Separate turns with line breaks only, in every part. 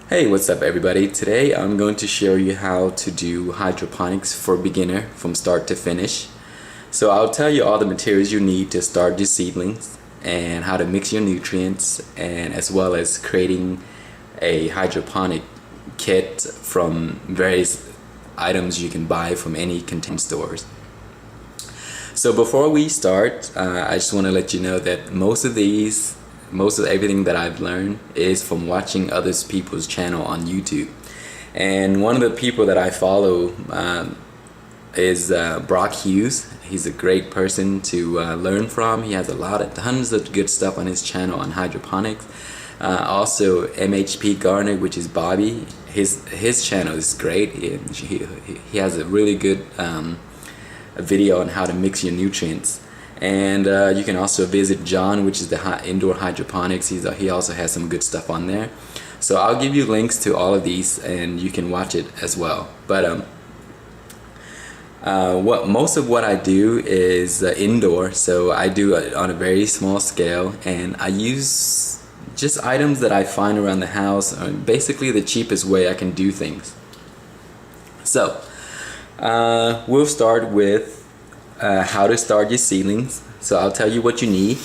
Hey, what's up everybody? Today I'm going to show you how to do hydroponics for beginner from start to finish. So I'll tell you all the materials you need to start your seedlings and how to mix your nutrients, and as well as creating a hydroponic kit from various items you can buy from any container stores. So before we start, I just want to let you know that most of everything that I've learned is from watching other people's channel on YouTube. And one of the people that I follow is Brock Hughes. He's a great person to learn from. He has tons of good stuff on his channel on hydroponics. Also MHP Garner, which is Bobby, his channel is great. He has a really good video on how to mix your nutrients. And you can also visit John, which is the indoor hydroponics. He also has some good stuff on there. So I'll give you links to all of these and you can watch it as well. But most of what I do is indoor, so I do it on a very small scale, and I use just items that I find around the house, basically the cheapest way I can do things. So we'll start with how to start your seedlings. So I'll tell you what you need.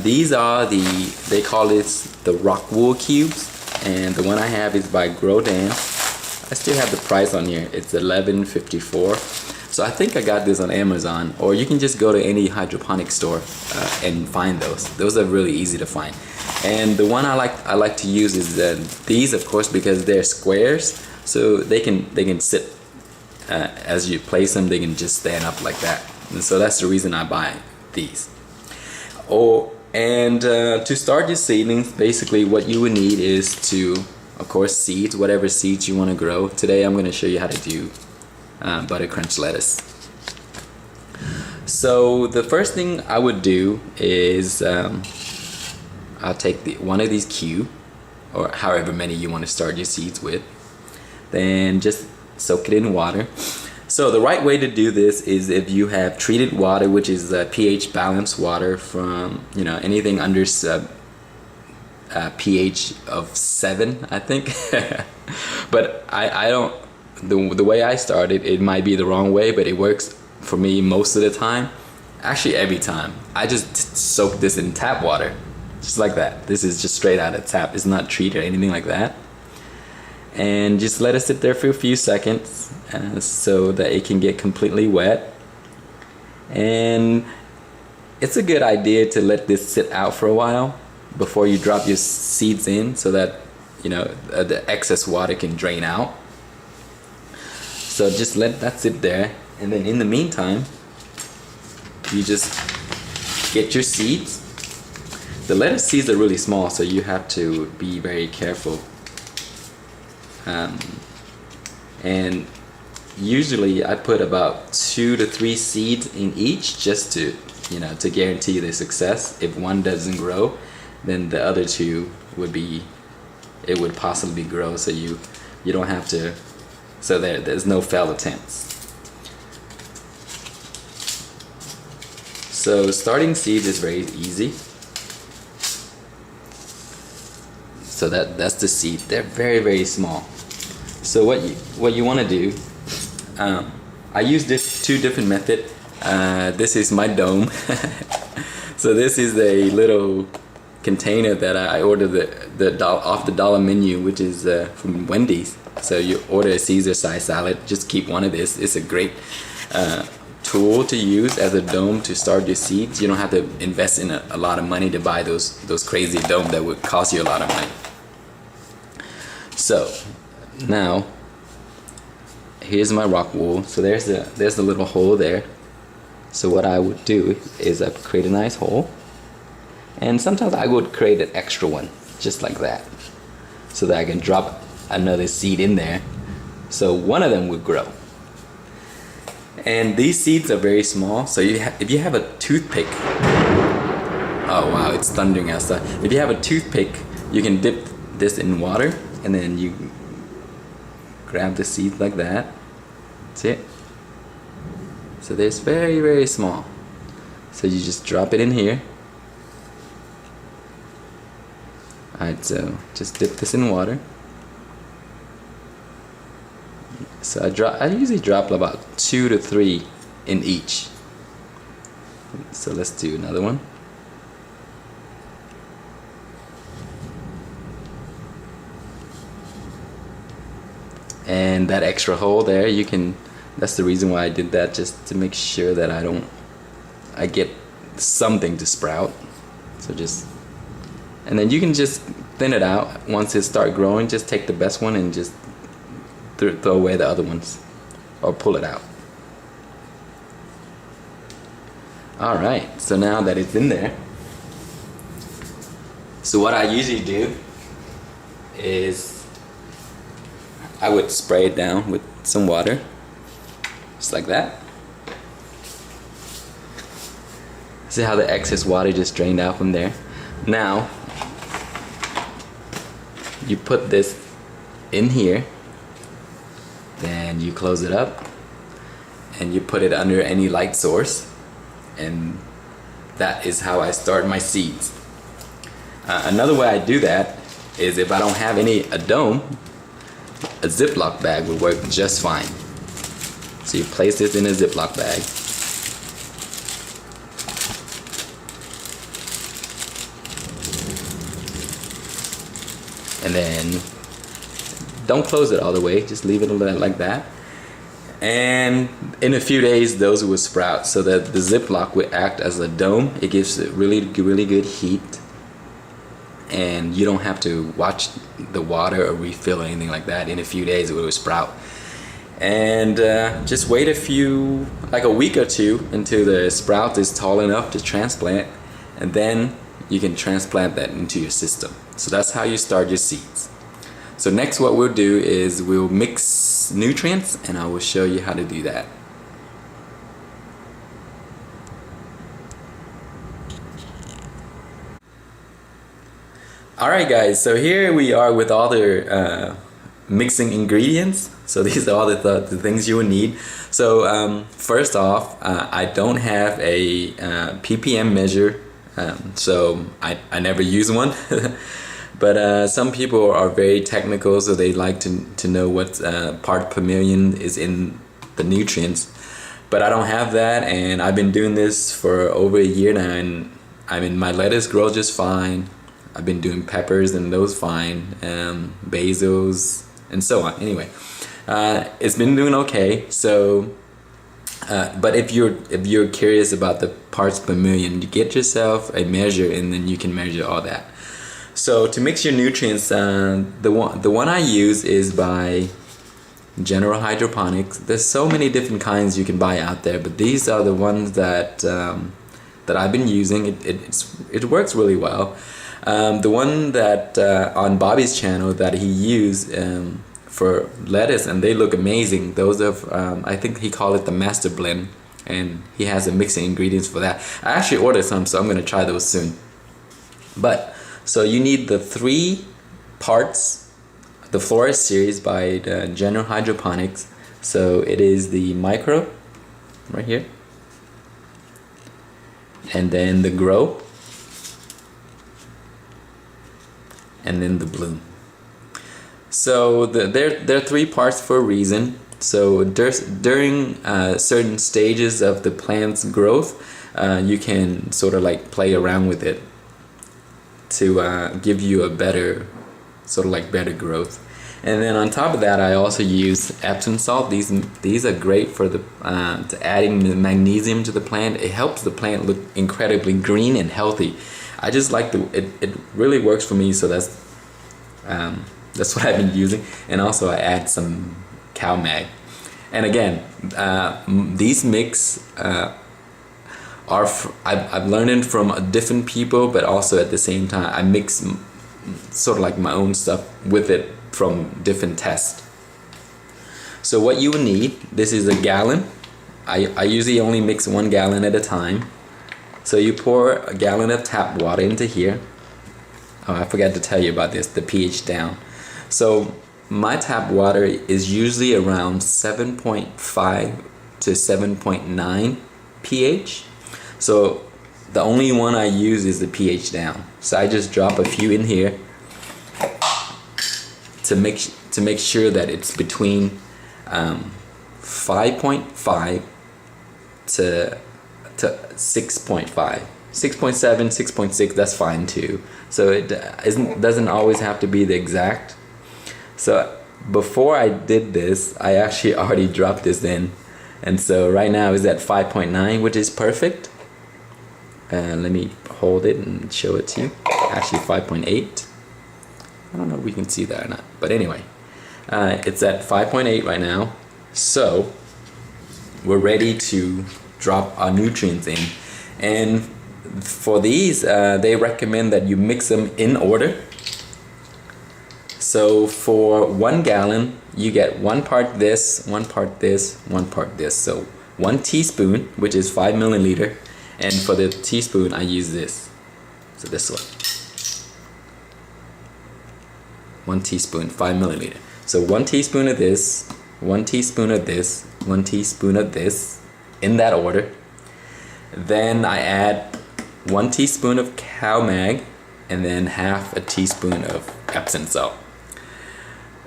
These are they call this the rock wool cubes, and the one I have is by Grodan. I still have the price on here. It's $11.54. So I think I got this on Amazon, or you can just go to any hydroponic store and find those. Those are really easy to find. And the one I like to use is these, of course, because they're squares, so they can sit. As you place them, they can just stand up like that, and so that's the reason I buy these. To start your seedlings, basically what you would need is of course, seeds, whatever seeds you want to grow. Today I'm going to show you how to do butter crunch lettuce. So the first thing I would do is I'll take one of these cubes, or however many you want to start your seeds with, then just soak it in water. So the right way to do this is if you have treated water, which is pH balanced water from anything under pH of 7, I think. But I don't. The way I started, it might be the wrong way, but it works for me most of the time. Actually, every time. I just soak this in tap water, just like that. This is just straight out of tap. It's not treated or anything like that. And just let it sit there for a few seconds so that it can get completely wet. And it's a good idea to let this sit out for a while before you drop your seeds in, so that the excess water can drain out. So just let that sit there, and then in the meantime you just get your seeds. The lettuce seeds are really small, so you have to be very careful. And usually I put about 2 to 3 seeds in each, just to guarantee the success. If one doesn't grow, then the other 2 would possibly grow, so you don't have to, so there's no failed attempts. So starting seeds is very easy. So that's the seed. They're very, very small. So what you want to do, I use this 2 different method. This is my dome. So this is a little container that I ordered off the dollar menu, which is from Wendy's. So you order a Caesar size salad, just keep one of this. It's a great tool to use as a dome to start your seeds. You don't have to invest in a lot of money to buy those crazy dome that would cost you a lot of money. So now here's my rock wool. So there's the little hole there. So what I would do is I create a nice hole, and sometimes I would create an extra one just like that, so that I can drop another seed in there, so one of them would grow. And these seeds are very small, so if you have a toothpick, oh wow, it's thundering outside. If you have a toothpick, you can dip this in water, and then you grab the seeds like that. That's it. So it's very, very small. So you just drop it in here. Alright, so just dip this in water. So I usually drop about 2 to 3 in each. So let's do another one. And that extra hole there, you can, that's the reason why I did that, just to make sure that I get something to sprout. So just, and then you can just thin it out. Once it start growing, just take the best one and just throw away the other ones, or pull it out. Alright, so now that it's in there, so what I usually do is I would spray it down with some water, just like that. See how the excess water just drained out from there? Now, you put this in here, then you close it up, and you put it under any light source, and that is how I start my seeds. Another way I do that is if I don't have a dome, a Ziploc bag would work just fine. So you place this in a Ziploc bag. And then don't close it all the way, just leave it like that. And in a few days those will sprout, so that the Ziploc will act as a dome. It gives it really good heat, and you don't have to watch the water or refill or anything like that. In a few days it will sprout. And just wait like a week or two until the sprout is tall enough to transplant, and then you can transplant that into your system. So that's how you start your seeds. So next what we'll do is we'll mix nutrients, and I will show you how to do that. Alright guys, so here we are with all the mixing ingredients. So these are all the things you will need. So first off, I don't have a ppm measure, so I never use one. But some people are very technical, so they like to know what part per million is in the nutrients. But I don't have that, and I've been doing this for over a year now, and I mean my lettuce grows just fine. I've been doing peppers and those fine, basils and so on. Anyway, it's been doing okay. So, but if you're curious about the parts per million, you get yourself a measure, and then you can measure all that. So to mix your nutrients, the one I use is by General Hydroponics. There's so many different kinds you can buy out there, but these are the ones that I've been using. It works really well. The one that on Bobby's channel that he used for lettuce, and they look amazing. Those of I think he called it the Masterblend, and he has the mixing ingredients for that. I actually ordered some, so I'm gonna try those soon. But so you need the 3 parts, the Flora series by the General Hydroponics. So it is the micro right here, and then the grow, and then the bloom. So they're 3 parts for a reason. So during certain stages of the plant's growth, you can sort of like play around with it to give you a better growth. And then on top of that, I also use Epsom salt. These are great for the to adding the magnesium to the plant. It helps the plant look incredibly green and healthy. I just like it really works for me. So that's what I've been using. And also I add some cow mag. And again, these mix I've learned it from different people, but also at the same time I mix sort of like my own stuff with it from different tests. So what you will need, this is a gallon. I usually only mix 1 gallon at a time. So you pour a gallon of tap water into here. Oh, I forgot to tell you about this, the pH down. So my tap water is usually around 7.5 to 7.9 pH. So the only one I use is the pH down. So I just drop a few in here to make sure that it's between 5.5 to 6.5. 6.7, 6.6, that's fine too. So it doesn't always have to be the exact. So before I did this, I actually already dropped this in, and so right now it's at 5.9, which is perfect. Let me hold it and show it to you. Actually 5.8. I don't know if we can see that or not, but anyway, it's at 5.8 right now. So we're ready to drop our nutrients in, and for these they recommend that you mix them in order. So for 1 gallon you get 1 part this, 1 part this, 1 part this. So 1 teaspoon, which is 5 milliliter, and for the teaspoon I use this, so this one, 1 teaspoon, 5 milliliter. So 1 teaspoon of this, 1 teaspoon of this, 1 teaspoon of this, in that order. Then I add 1 teaspoon of cow mag, and then half a teaspoon of Epsom salt.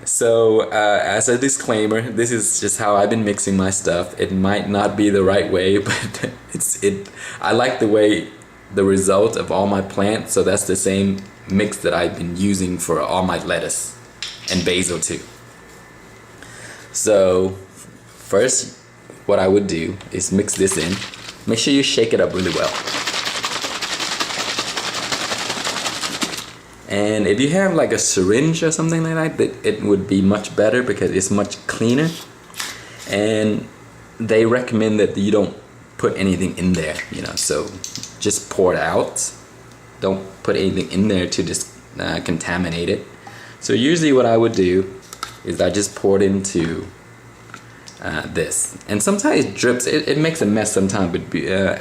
So as a disclaimer, this is just how I've been mixing my stuff. It might not be the right way, but I like the result of all my plants, so that's the same mix that I've been using for all my lettuce and basil too. So first what I would do is mix this in. Make sure you shake it up really well. And if you have like a syringe or something like that, it would be much better because it's much cleaner. And they recommend that you don't put anything in there, you know, so just pour it out. Don't put anything in there to just contaminate it. So usually what I would do is I just pour it into this, and sometimes it drips. It makes a mess sometimes, but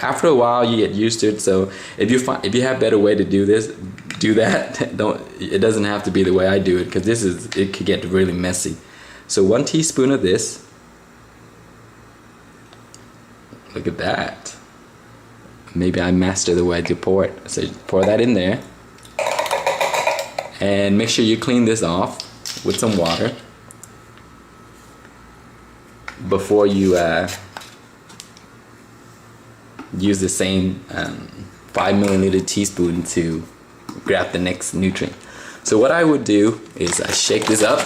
after a while you get used to it. So if you have better way to do this, do that. It doesn't have to be the way I do it, because it could get really messy. So 1 teaspoon of this. Look at that. Maybe I master the way to pour it. So pour that in there, and make sure you clean this off with some water before you use the same 5 milliliter teaspoon to grab the next nutrient. So what I would do is I shake this up.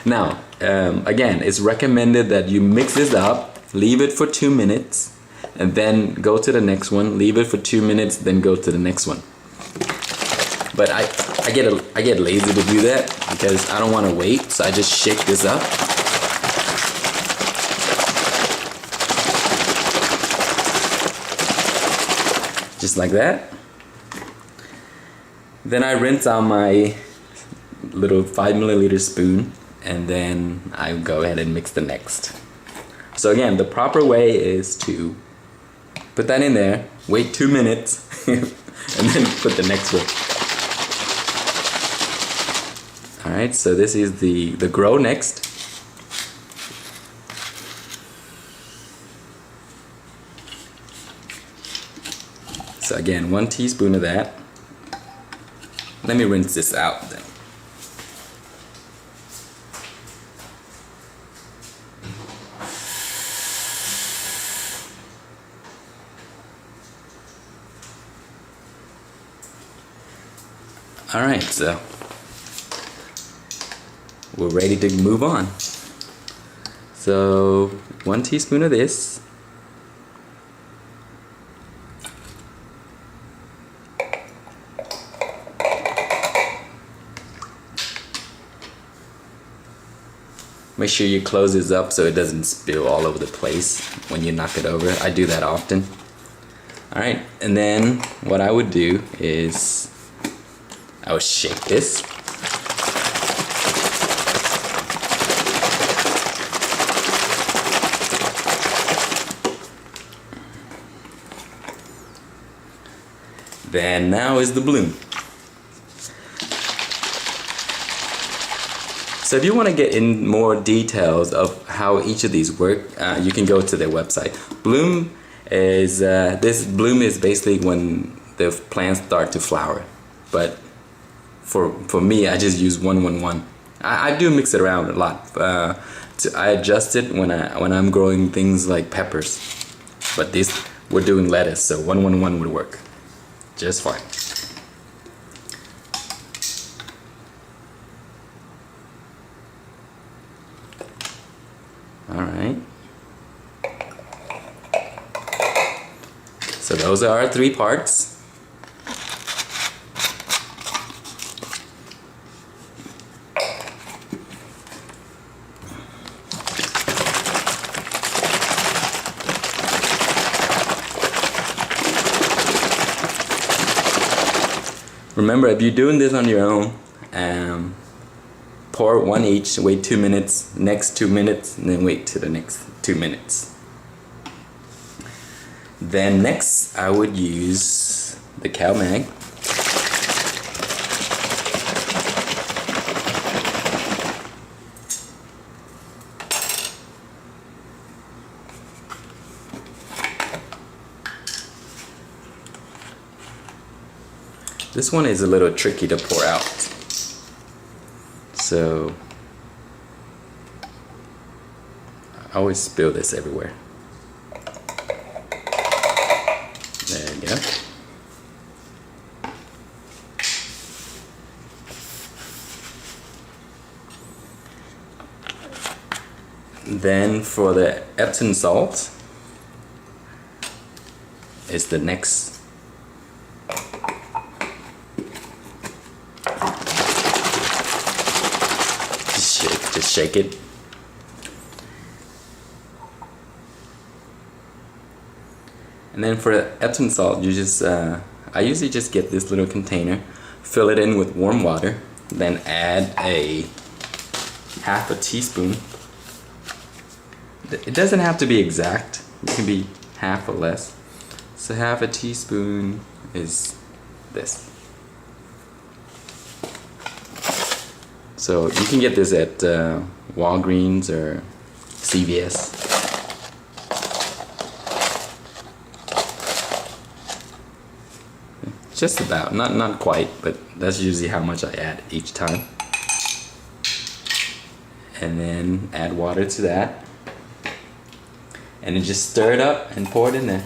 Now again, it's recommended that you mix this up, leave it for 2 minutes, and then go to the next one, leave it for 2 minutes, then go to the next one. But I get lazy to do that because I don't want to wait, so I just shake this up. Just like that. Then I rinse out my little 5 milliliter spoon, and then I go ahead and mix the next. So again, the proper way is to put that in there, wait 2 minutes, and then put the next one. Alright, so this is the grow next. So again, 1 teaspoon of that. Let me rinse this out then. Alright, so we're ready to move on. So 1 teaspoon of this. Make sure you close this up so it doesn't spill all over the place when you knock it over. I do that often. Alright, and then what I would do is I would shake this. Then now is the bloom. So if you want to get in more details of how each of these work, you can go to their website. Bloom is basically when the plants start to flower. But for me, I just use 111. I do mix it around a lot. I adjust it when I'm growing things like peppers. But this, we're doing lettuce, so 1-1-1 would work just fine. All right. So those are our 3 parts. Remember, if you're doing this on your own, pour 1 each, wait 2 minutes, next 2 minutes, and then wait to the next 2 minutes. Then next, I would use the cow mag. This one is a little tricky to pour out. So I always spill this everywhere. There you go. Then for the Epsom salt is the next. Just shake it. And then for the Epsom salt, you just I usually just get this little container, fill it in with warm water, then add a half a teaspoon. It doesn't have to be exact. It can be half or less. So half a teaspoon is this. So you can get this at Walgreens or CVS. Just about, not quite, but that's usually how much I add each time. And then add water to that. And then just stir it up and pour it in there.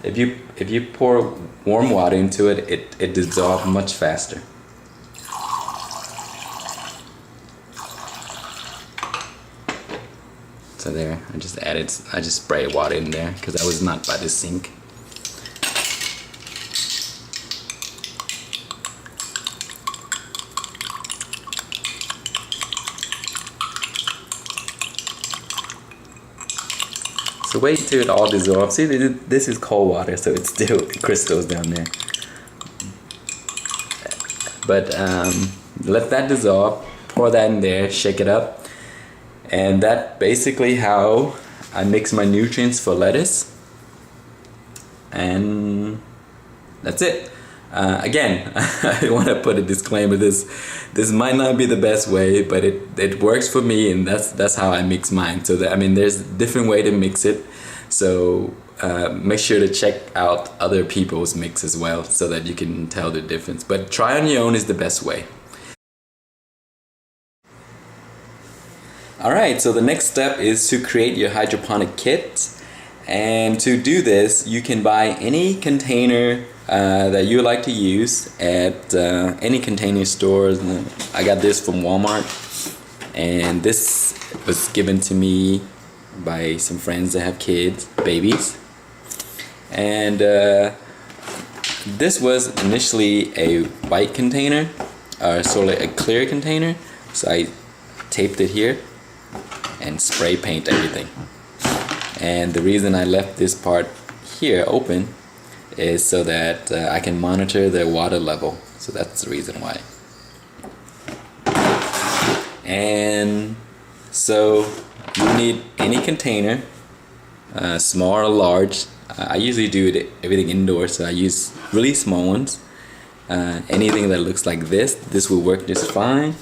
If you pour warm water into it, it dissolves much faster. So there, I just sprayed water in there because I was not by the sink. So wait till it all dissolves. See, this is cold water, so it's still crystals down there. But let that dissolve, pour that in there, shake it up. And that's basically how I mix my nutrients for lettuce. And that's it. Again, I want to put a disclaimer. This might not be the best way, but it works for me, and that's how I mix mine. So that, I mean, there's a different way to mix it. So make sure to check out other people's mix as well, so that you can tell the difference. But try on your own is the best way. Alright, so the next step is to create your hydroponic kit. And to do this, you can buy any container that you like to use at any container stores. I got this from Walmart, and this was given to me by some friends that have kids, babies. And this was initially a white container, sort of a clear container. So I taped it here and spray paint everything. And the reason I left this part here open is so that I can monitor the water level. So that's the reason why. And so you need any container, small or large. I usually do everything indoors, so I use really small ones. Anything that looks like this will work just fine.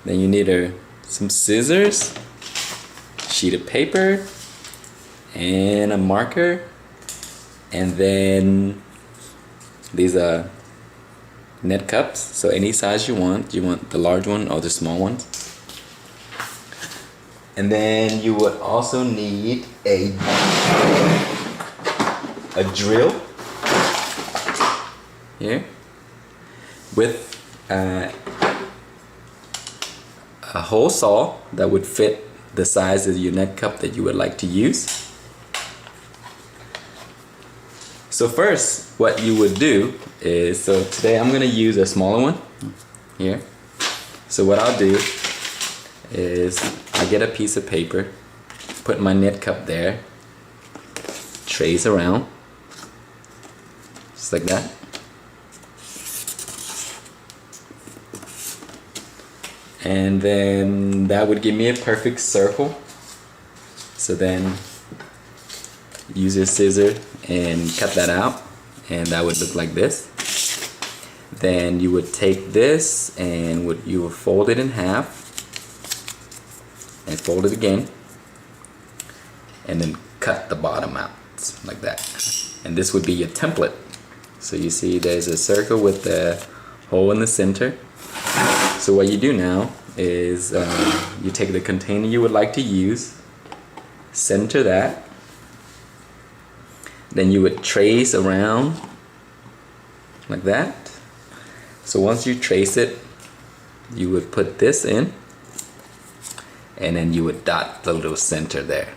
Then you need some scissors, sheet of paper, and a marker. And then these are net cups, so any size you want the large one or the small ones. And then you would also need a drill here with a hole saw that would fit the size of your net cup that you would like to use. So first, what you would do is, so today I'm gonna use a smaller one here. So what I'll do is I get a piece of paper, put my net cup there, trace around, just like that. And then that would give me a perfect circle. So then use your scissor and cut that out, and that would look like this. Then you would take this and you would fold it in half and fold it again, and then cut the bottom out like that. And this would be your template. So you see there's a circle with the hole in the center. So what you do now is you take the container you would like to use, center that, then you would trace around like that. So once you trace it, you would put this in, and then you would dot the little center there.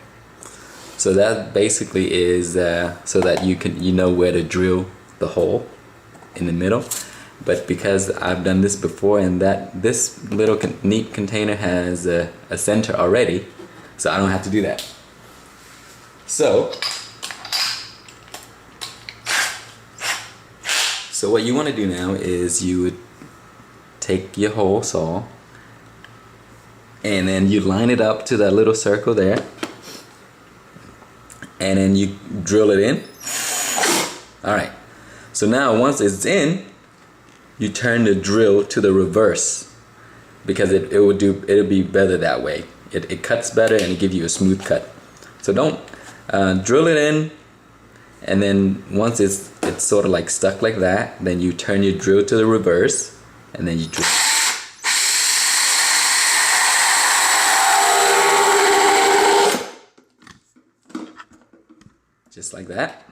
So that basically is so that you know where to drill the hole in the middle. But because I've done this before, and that this little neat container has a center already, so I don't have to do that. So what you want to do now is you would take your hole saw, and then you line it up to that little circle there, and then you drill it in. Alright, so now once it's in, you turn the drill to the reverse, because it'll be better that way. It cuts better and it gives you a smooth cut. So don't drill it in, and then once it's sort of like stuck like that, then you turn your drill to the reverse, and then you drill. Just like that.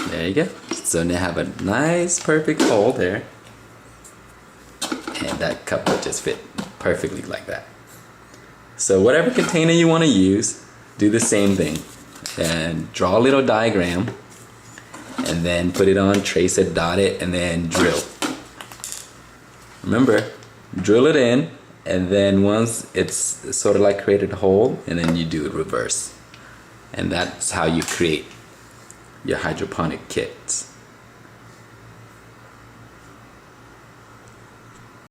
There you go. So now I have a nice perfect hole there, and that cup will just fit perfectly like that. So whatever container you want to use, do the same thing, and draw a little diagram, and then put it on, trace it, dot it, and then drill. Remember, drill it in, and then once it's sort of like created a hole, and then you do it reverse. And that's how you create your hydroponic kits.